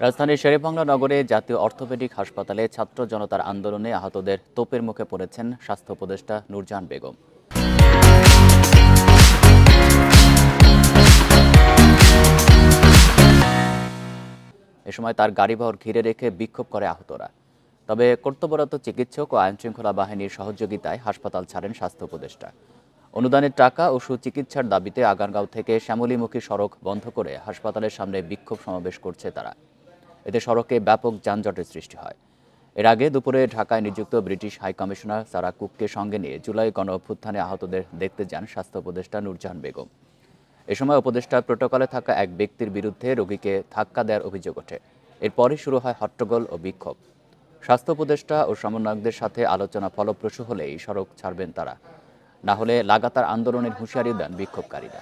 রাজধানীর শেরেবাংলা নগরে জাতীয় অর্থোপেডিক হাসপাতালে ছাত্র জনতার আন্দোলনে আহতদের তোপের মুখে পড়েছেন স্বাস্থ্য উপদেষ্টা নূরজাহান বেগম। এ সময় তার গাড়িবহর ঘিরে রেখে বিক্ষোভ করে আহতরা। তবে কর্তব্যরত চিকিৎসক ও আইনশৃঙ্খলা বাহিনীর সহযোগিতায় হাসপাতাল ছাড়েন স্বাস্থ্য উপদেষ্টা। অনুদানের টাকা ও সুচিকিৎসার দাবিতে আগারগাঁও থেকে শ্যামলীমুখী সড়ক বন্ধ করে হাসপাতালের সামনে বিক্ষোভ সমাবেশ করছে তারা। এতে সড়কে ব্যাপক যানজটের সৃষ্টি হয়। এর আগে দুপুরে ঢাকায় নিযুক্ত ব্রিটিশ হাইকমিশনার সারা কুককে সঙ্গে নিয়ে জুলাই গণঅভ্যুত্থানে আহতদের দেখতে যান স্বাস্থ্য উপদেষ্টা নূরজাহান বেগম। এ সময় উপদেষ্টার প্রোটোকলে থাকা এক ব্যক্তির বিরুদ্ধে রোগীকে ধাক্কা দেওয়ার অভিযোগ ওঠে। এরপরই শুরু হয় হট্টগোল ও বিক্ষোভ। স্বাস্থ্য উপদেষ্টা ও সমন্বয়কদের সাথে আলোচনা ফলপ্রসূ হলেই সড়ক ছাড়বেন তারা, না হলে লাগাতার আন্দোলনের হুঁশিয়ারি দেন বিক্ষোভকারীরা।